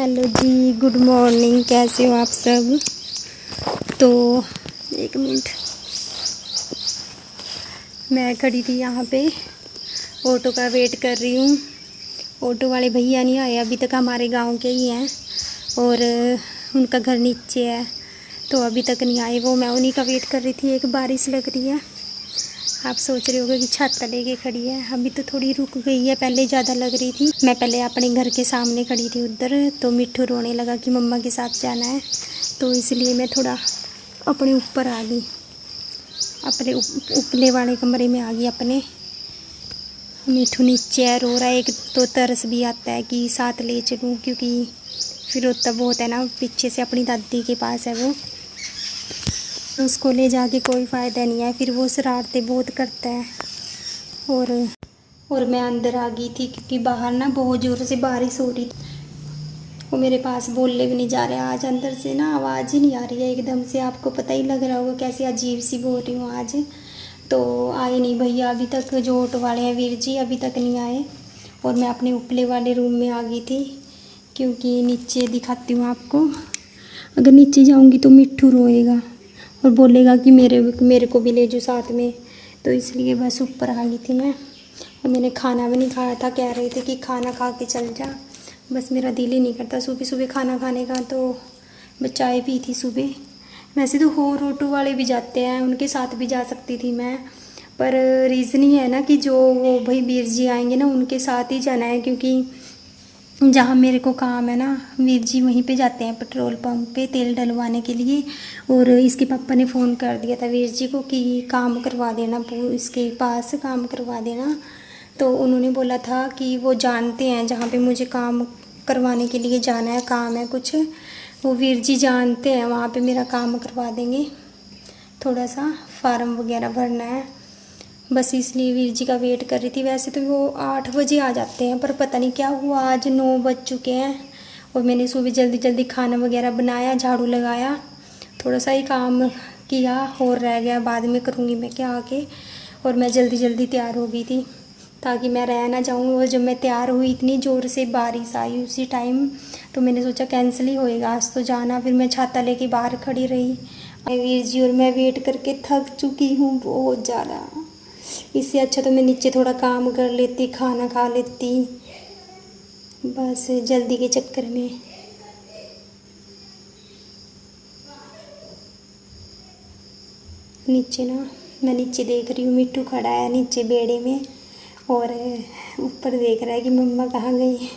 Hello जी, good morning. कैसे हो आप सब? तो एक मिनट, मैं खड़ी थी यहाँ पे, ऑटो का वेट कर रही हूँ। ऑटो वाले भैया नहीं आए अभी तक, हमारे गांव के ही हैं और उनका घर नीचे है, तो अभी तक नहीं आए वो। मैं उन्हीं का वेट कर रही थी। एक बारिश लग रही है, आप सोच रहे होगे कि छाता लेके खड़ी है। अभी तो थोड़ी रुक गई है, पहले ज़्यादा लग रही थी। मैं पहले अपने घर के सामने खड़ी थी उधर, तो मिट्ठू रोने लगा कि मम्मा के साथ जाना है, तो इसलिए मैं थोड़ा अपने ऊपर आ गई, अपने उपले वाले कमरे में आ गई अपने। मिट्ठू नीचे है, रो रहा है। एक तो तरस भी आता है कि साथ ले चलूँ, क्योंकि फिर रोता बहुत है ना, पीछे से अपनी दादी के पास है वो, तो उसको ले जाके कोई फ़ायदा नहीं है, फिर वो शरारतें बहुत करता है। और मैं अंदर आ गई थी क्योंकि बाहर ना बहुत ज़ोर से बारिश हो रही थी। वो मेरे पास बोलने भी नहीं जा रहे आज, अंदर से ना आवाज़ ही नहीं आ रही है एकदम से। आपको पता ही लग रहा होगा कैसी अजीब सी बोल रही हूँ आज। तो आए नहीं भैया अभी तक, जो ऑटो वाले हैं वीर जी अभी तक नहीं आए, और मैं अपने उपले वाले रूम में आ गई थी क्योंकि नीचे दिखाती हूँ आपको। अगर नीचे जाऊँगी तो मिट्ठू रोएगा और बोलेगा कि मेरे को भी ले जाओ साथ में, तो इसलिए बस ऊपर आ गई थी मैं। और मैंने खाना भी नहीं खाया था, कह रहे थे कि खाना खा के चल जा, बस मेरा दिल ही नहीं करता सुबह सुबह खाना खाने का, तो मैं चाय पी थी सुबह। वैसे तो और ऑटो वाले भी जाते हैं, उनके साथ भी जा सकती थी मैं, पर रीज़न ही है ना कि जो वो भाई वीर जी आएंगे ना उनके साथ ही जाना है, क्योंकि जहाँ मेरे को काम है ना, वीर जी वहीं पे जाते हैं पेट्रोल पंप पे तेल डलवाने के लिए। और इसके पापा ने फ़ोन कर दिया था वीर जी को कि काम करवा देना, इसके पास काम करवा देना। तो उन्होंने बोला था कि वो जानते हैं जहाँ पे मुझे काम करवाने के लिए जाना है, काम है कुछ, वो वीर जी जानते हैं, वहाँ पे मेरा काम करवा देंगे। थोड़ा सा फार्म वगैरह भरना है, बस इसलिए वीर जी का वेट कर रही थी। वैसे तो वो 8 बजे आ जाते हैं, पर पता नहीं क्या हुआ आज 9 बज चुके हैं। और मैंने सुबह जल्दी जल्दी खाना वगैरह बनाया, झाड़ू लगाया, थोड़ा सा ही काम किया और रह गया, बाद में करूँगी मैं क्या आके। और मैं जल्दी जल्दी तैयार हो गई थी ताकि मैं रह ना जाऊँ। और जब मैं तैयार हुई इतनी ज़ोर से बारिश आई उसी टाइम, तो मैंने सोचा कैंसिल ही होएगा आज तो जाना। फिर मैं छाता लेके बाहर खड़ी रही वीर जी, और मैं वेट करके थक चुकी हूँ बहुत ज़्यादा। इससे अच्छा तो मैं नीचे थोड़ा काम कर लेती, खाना खा लेती, बस जल्दी के चक्कर में। नीचे ना, मैं नीचे देख रही हूँ, मिट्ठू खड़ा है नीचे बेड़े में और ऊपर देख रहा है कि मम्मा कहाँ गई।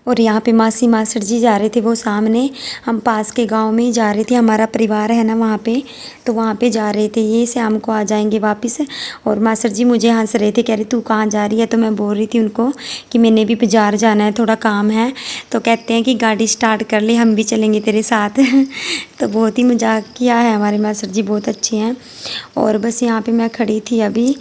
और यहाँ पे मासी मास्टर जी जा रहे थे वो सामने, हम पास के गांव में ही जा रहे थे, हमारा परिवार है ना वहाँ पे, तो वहाँ पे जा रहे थे। ये शाम को आ जाएंगे वापस। और मास्टर जी मुझे हंस रहे थे, कह रहे तू कहाँ जा रही है, तो मैं बोल रही थी उनको कि मैंने भी बाज़ार जाना है, थोड़ा काम है। तो कहते हैं कि गाड़ी स्टार्ट कर ले, हम भी चलेंगे तेरे साथ। तो बहुत ही मजाक किया है, हमारे मास्टर जी बहुत अच्छे हैं। और बस यहाँ पर मैं खड़ी थी अभी,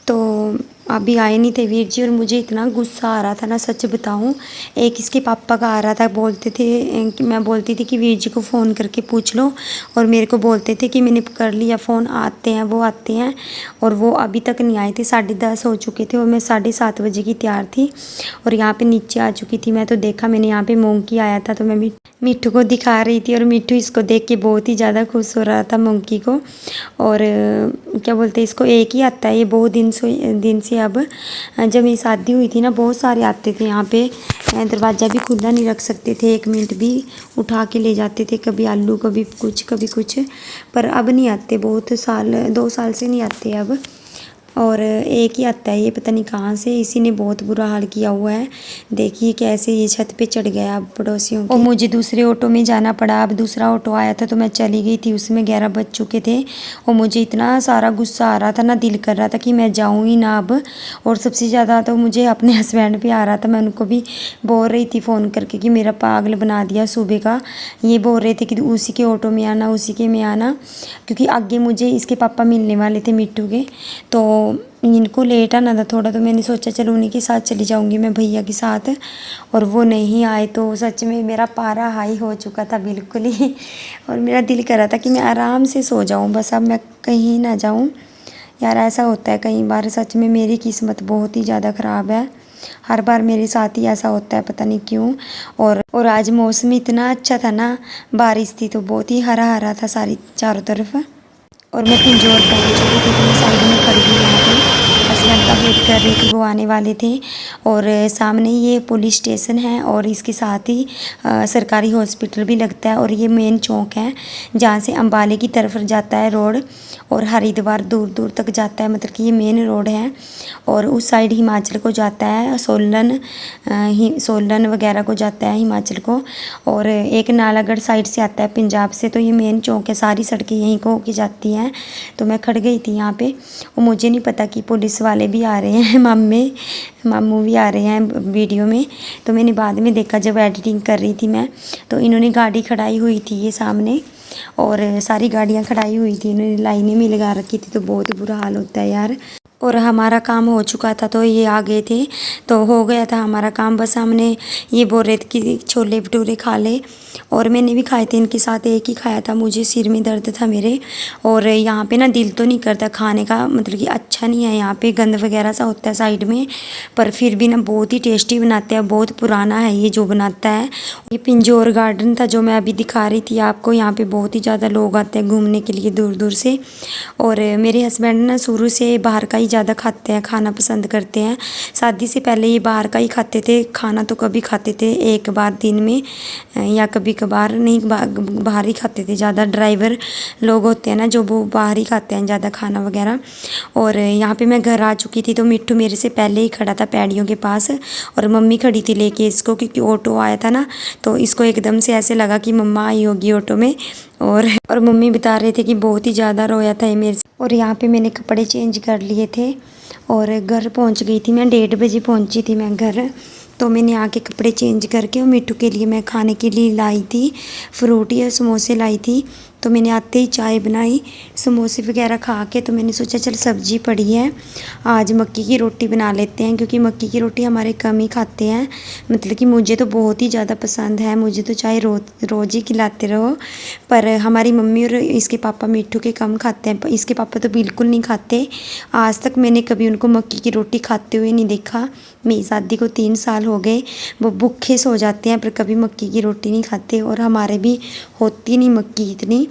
तो अभी आए नहीं थे वीर जी, और मुझे इतना गुस्सा आ रहा था ना, सच बताऊं। एक इसके पापा का आ रहा था, बोलते थे कि मैं बोलती थी कि वीर जी को फ़ोन करके पूछ लो, और मेरे को बोलते थे कि मैंने कर लिया फ़ोन, आते हैं वो आते हैं, और वो अभी तक नहीं आए थे। 10:30 हो चुके थे और मैं 7:30 बजे की तैयार थी और यहाँ पे नीचे आ चुकी थी मैं। तो देखा मैंने यहाँ पे मोंकी आया था, तो मैं भी मिट्ठू को दिखा रही थी, और मिट्ठू इसको देख के बहुत ही ज़्यादा खुश हो रहा था मोंकी को। और क्या बोलते हैं इसको, एक ही आता है ये बहुत दिन से। अब जब मेरी शादी हुई थी ना, बहुत सारे आते थे यहाँ पे, दरवाज़ा भी खुला नहीं रख सकते थे, 1 मिनट भी, उठा के ले जाते थे, कभी आलू कभी कुछ। पर अब नहीं आते, बहुत साल 2 साल से नहीं आते अब। और एक ही आता है ये, पता नहीं कहाँ से, इसी ने बहुत बुरा हाल किया हुआ है। देखिए कैसे ये छत पे चढ़ गया अब पड़ोसियों के। और मुझे दूसरे ऑटो में जाना पड़ा। अब दूसरा ऑटो आया था तो मैं चली गई थी, उसमें 11 बज चुके थे। और मुझे इतना सारा गुस्सा आ रहा था ना, दिल कर रहा था कि मैं जाऊँ ही ना अब। और सबसे ज़्यादा तो मुझे अपने हस्बैंड पे आ रहा था। मैं उनको भी बोल रही थी फ़ोन करके कि मेरा पागल बना दिया सुबह का। ये बोल रहे थे कि उसी के ऑटो में आना, उसी के में आना, क्योंकि आगे मुझे इसके पापा मिलने वाले थे मिट्टू के, तो इनको लेट आना था थोड़ा। तो मैंने सोचा चलो उन्हीं के साथ चली जाऊंगी मैं, भैया के साथ। और वो नहीं आए तो सच में मेरा पारा हाई हो चुका था बिल्कुल ही। और मेरा दिल कर रहा था कि मैं आराम से सो जाऊं, बस अब मैं कहीं ना जाऊं। यार ऐसा होता है कई बार, सच में मेरी किस्मत बहुत ही ज़्यादा ख़राब है। हर बार मेरे साथ ही ऐसा होता है, पता नहीं क्यों। और आज मौसम इतना अच्छा था ना, बारिश थी तो बहुत ही हरा हरा था सारी चारों तरफ। और मैं पिंजौर पहुंच चुकी थी तो मैं साइड में खड़ी थी यहाँ पे, हस्बैंड का वेट कर रही थी, वो आने वाले थे। और सामने ये पुलिस स्टेशन है और इसके साथ ही सरकारी हॉस्पिटल भी लगता है। और ये मेन चौक है जहाँ से अंबाले की तरफ जाता है रोड, और हरिद्वार दूर दूर तक जाता है, मतलब कि ये मेन रोड है। और उस साइड हिमाचल को जाता है, सोलन वगैरह को जाता है हिमाचल को। और एक नालागढ़ साइड से आता है पंजाब से। तो ये मेन चौक है, सारी सड़कें यहीं को होके जाती हैं। तो मैं खड़ गई थी यहाँ पे, और मुझे नहीं पता कि पुलिस वाले भी आ रहे हैं, मामू भी आ रहे हैं वीडियो में। तो मैंने बाद में देखा जब एडिटिंग कर रही थी मैं, तो इन्होंने गाड़ी खड़ाई हुई थी ये सामने, और सारी गाड़ियाँ खड़ाई हुई थी, इन्होंने लाइनें में लगा रखी थी। तो बहुत ही बुरा हाल होता है यार। और हमारा काम हो चुका था तो ये आ गए थे, तो हो गया था हमारा काम। बस हमने ये बोल रहे थे कि छोले भटूरे खा ले, और मैंने भी खाए थे इनके साथ, एक ही खाया था। मुझे सिर में दर्द था मेरे, और यहाँ पे ना दिल तो नहीं करता खाने का, मतलब कि अच्छा नहीं है यहाँ पे, गंद वगैरह सा होता है साइड में। पर फिर भी ना बहुत ही टेस्टी बनाते हैं, बहुत पुराना है ये जो बनाता है। ये पिंजौर गार्डन था जो मैं अभी दिखा रही थी आपको। यहाँ पे बहुत ही ज़्यादा लोग आते हैं घूमने के लिए दूर दूर से। और मेरे हस्बैंड ना शुरू से बाहर का ही ज़्यादा खाते हैं, खाना पसंद करते हैं। शादी से पहले ये बाहर का ही खाते थे, खाना तो कभी खाते थे एक बार दिन में, या कभी कभार नहीं, बाहर ही खाते थे ज़्यादा। ड्राइवर लोग होते हैं ना जो, वो बाहर ही खाते हैं ज़्यादा खाना वगैरह। और यहाँ पे मैं घर आ चुकी थी तो मिट्टू मेरे से पहले ही खड़ा था पैड़ियों के पास, और मम्मी खड़ी थी लेके इसको, क्योंकि ऑटो आया था ना, तो इसको एकदम से ऐसे लगा कि मम्मा आई होगी ऑटो में। और मम्मी बता रहे थे कि बहुत ही ज़्यादा रोया था ये मेरे से। और यहाँ पे मैंने कपड़े चेंज कर लिए थे और घर पहुँच गई थी मैं, 1:30 बजे पहुँची थी मैं घर। तो मैंने आके कपड़े चेंज करके, और मिट्टू के लिए मैं खाने के लिए लाई थी फ्रूटी और समोसे लाई थी। तो मैंने आते ही चाय बनाई, समोसे वगैरह खा के। तो मैंने सोचा चल सब्ज़ी पड़ी है, आज मक्की की रोटी बना लेते हैं, क्योंकि मक्की की रोटी हमारे कम ही खाते हैं। मतलब कि मुझे तो बहुत ही ज़्यादा पसंद है, मुझे तो चाहे रोज़ ही खिलाते रहो। पर हमारी मम्मी और इसके पापा मिट्टू के कम खाते हैं, इसके पापा तो बिल्कुल नहीं खाते। आज तक मैंने कभी उनको मक्की की रोटी खाते हुए नहीं देखा। मेरी शादी को 3 साल हो गए, वो भूखे सो जाते हैं पर कभी मक्की की रोटी नहीं खाते। और हमारे भी होती नहीं मक्की इतनी,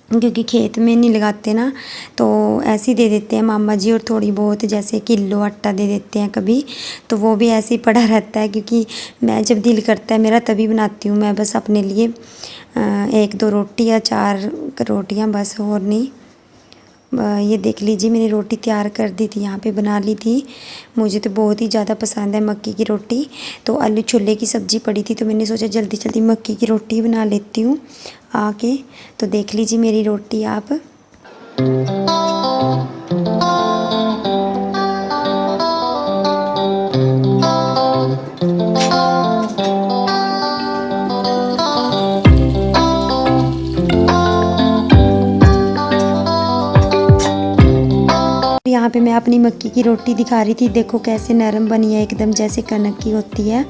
क्योंकि खेत में नहीं लगाते ना, तो ऐसे ही दे देते हैं मामा जी। और थोड़ी बहुत जैसे किलो आटा दे देते हैं कभी, तो वो भी ऐसे ही पड़ा रहता है। क्योंकि मैं जब दिल करता है मेरा तभी बनाती हूँ मैं, बस अपने लिए 1-2 रोटी या 4 रोटियाँ बस, और नहीं। ये देख लीजिए मैंने रोटी तैयार कर दी थी, यहाँ पे बना ली थी। मुझे तो बहुत ही ज़्यादा पसंद है मक्की की रोटी। तो आलू छोले की सब्ज़ी पड़ी थी, तो मैंने सोचा जल्दी जल्दी मक्की की रोटी बना लेती हूँ आके। तो देख लीजिए मेरी रोटी आप। यहाँ पे मैं अपनी मक्की की रोटी दिखा रही थी, देखो कैसे नरम बनी है एकदम, जैसे कनक की होती है।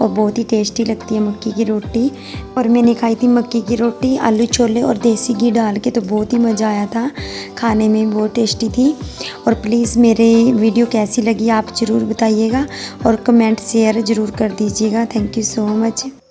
और बहुत ही टेस्टी लगती है मक्की की रोटी। और मैंने खाई थी मक्की की रोटी आलू छोले और देसी घी डाल के, तो बहुत ही मज़ा आया था खाने में, बहुत टेस्टी थी। और प्लीज़ मेरे वीडियो कैसी लगी आप ज़रूर बताइएगा, और कमेंट शेयर ज़रूर कर दीजिएगा। Thank you so much.